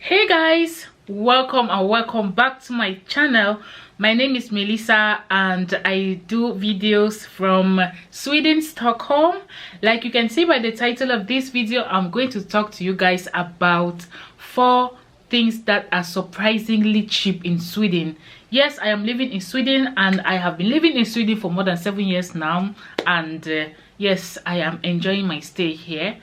Hey guys, welcome and welcome back to my channel. My name is Melissa and I do videos from Sweden, Stockholm. Like you can see by the title of this video, I'm going to talk to you guys about 4 things that are surprisingly cheap in Sweden. Yes, I am living in Sweden and I have been living in Sweden for more than 7 years now, and yes, I am enjoying my stay here.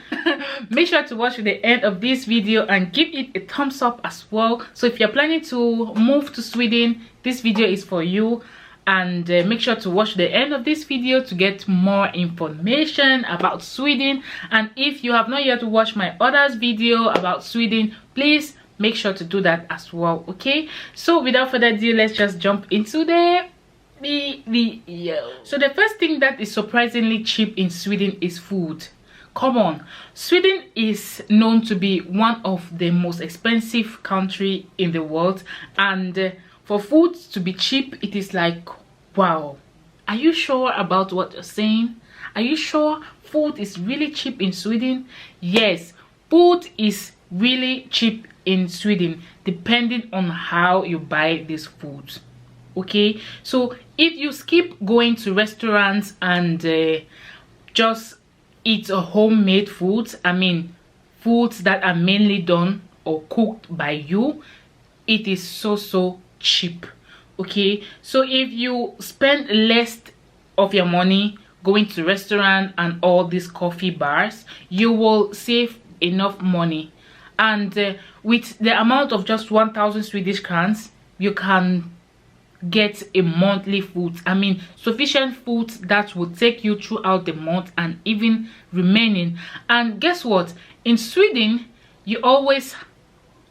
Make sure to watch to the end of this video and give it a thumbs up as well. So if you're planning to move to Sweden, this video is for you. And make sure to watch the end of this video to get more information about Sweden. And if you have not yet watched my other video about Sweden, please make sure to do that as well. Okay, so without further ado, let's just jump into the video. So the first thing that is surprisingly cheap in Sweden is food. Come on, Sweden is known to be one of the most expensive country in the world, and for food to be cheap, it is like, wow, are you sure about what you're saying? Are you sure food is really cheap in Sweden? Yes, food is really cheap in Sweden depending on how you buy this food. Okay, so if you skip going to restaurants and just eat a homemade foods, I mean foods that are mainly done or cooked by you, it is so cheap. Okay, so if you spend less of your money going to restaurant and all these coffee bars, you will save enough money. And with the amount of just 1,000 Swedish crowns, you can get a monthly food. I mean sufficient food that will take you throughout the month and even remaining. And guess what, in Sweden you always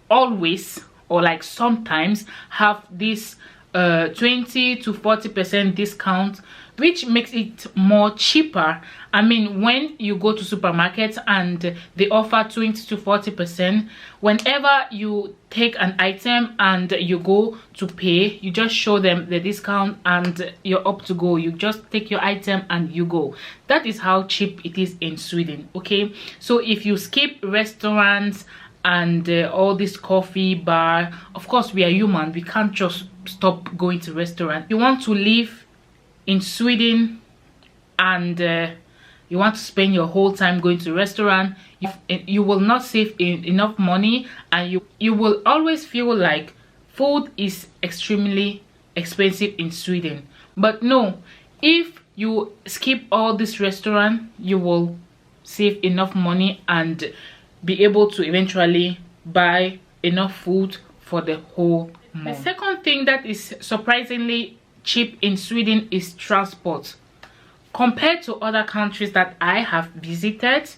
or like sometimes have this 20 to 40% discount, which makes it more cheaper. I mean, when you go to supermarkets and they offer 20 to 40%, whenever you take an item and you go to pay, you just show them the discount and you're up to go. You just take your item and you go. That is how cheap it is in Sweden. Okay, so if you skip restaurants and all this coffee bar, of course we are human, we can't just stop going to restaurant. You want to live in Sweden and you want to spend your whole time going to restaurant, you will not save enough money, and you will always feel like food is extremely expensive in Sweden. But no, if you skip all this restaurant, you will save enough money and be able to eventually buy enough food for the whole month. The second thing that is surprisingly cheap in Sweden is transport. Compared to other countries that I have visited,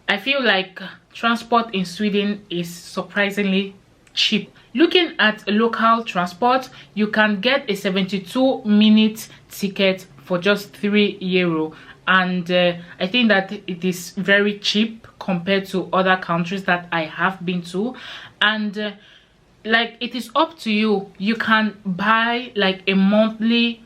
I feel like transport in Sweden is surprisingly cheap. Looking at local transport, you can get a 72-minute ticket for just €3, and I think that it is very cheap compared to other countries that I have been to. And like, it is up to you. You can buy like a monthly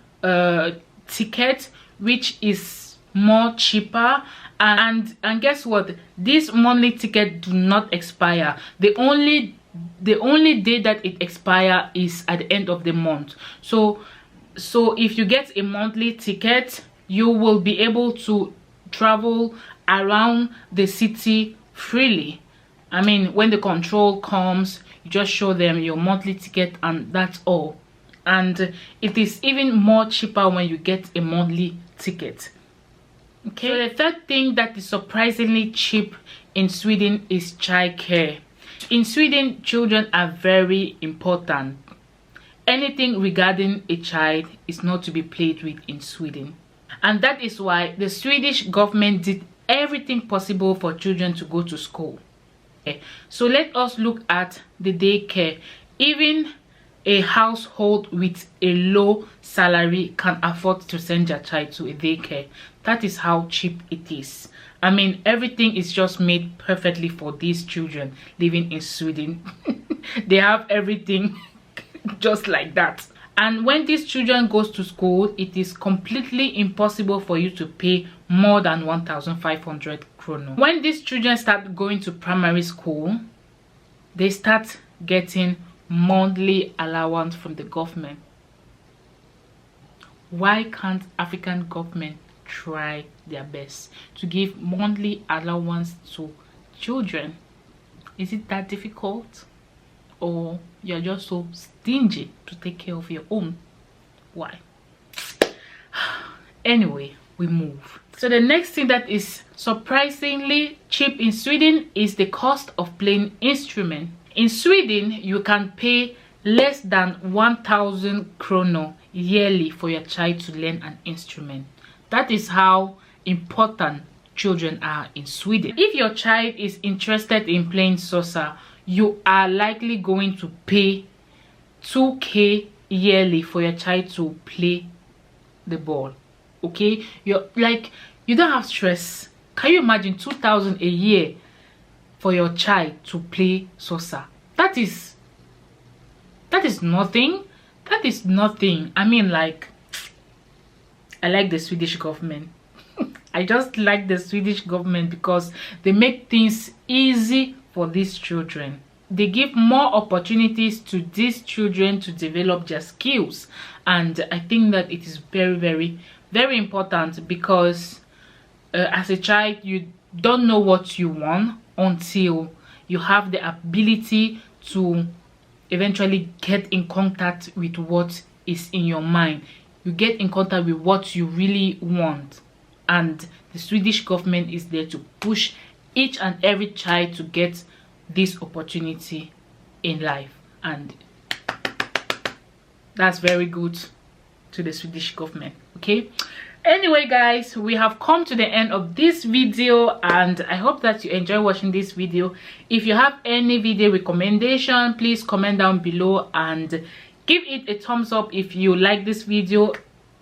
ticket, which is more cheaper, and guess what, this monthly ticket do not expire. The only day that it expire is at the end of the month. So if you get a monthly ticket, you will be able to travel around the city freely. I mean, when the control comes, you just show them your monthly ticket and that's all. And it is even more cheaper when you get a monthly ticket. Okay, so the third thing that is surprisingly cheap in Sweden is childcare. In Sweden, children are very important. Anything regarding a child is not to be played with in Sweden, and that is why the Swedish government did everything possible for children to go to school. Okay, so let us look at the daycare. Even a household with a low salary can afford to send their child to a daycare. That is how cheap it is. I mean, everything is just made perfectly for these children living in Sweden. They have everything just like that. And when these children goes to school, it is completely impossible for you to pay more than 1,500 kroner. When these children start going to primary school, they start getting monthly allowance from the government. Why can't African government try their best to give monthly allowance to children? Is it that difficult, or you're just so stingy to take care of your own? Why? Anyway, we move. So the next thing that is surprisingly cheap in Sweden is the cost of playing instrument. In Sweden, you can pay less than 1,000 kronor yearly for your child to learn an instrument. That is how important children are in Sweden. If your child is interested in playing salsa, you are likely going to pay 2K yearly for your child to play the ball. Okay, you don't have stress. Can you imagine 2,000 a year for your child to play salsa? That is nothing. That is nothing. I mean, like, I like the Swedish government. I just like the Swedish government because they make things easy for these children. They give more opportunities to these children to develop their skills, and I think that it is very, very, very important, because as a child, you don't know what you want until you have the ability to eventually get in contact with what is in your mind. You get in contact with what you really want, and the Swedish government is there to push each and every child to get this opportunity in life, and that's very good to the Swedish government. Okay, anyway guys, we have come to the end of this video, and I hope that you enjoy watching this video. If you have any video recommendation, please comment down below and give it a thumbs up if you like this video,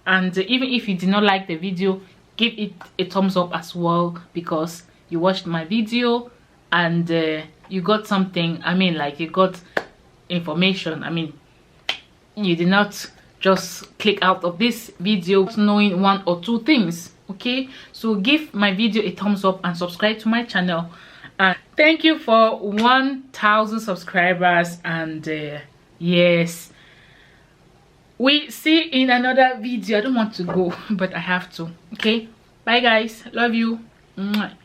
and even if you did not like the video, give it a thumbs up as well, because you watched my video and you got something. I mean, like, you got information. I mean, you did not just click out of this video knowing one or two things. Okay, so give my video a thumbs up and subscribe to my channel, and thank you for 1,000 subscribers. And yes, we see in another video. I don't want to go, but I have to. Okay, bye guys, love you. Mwah.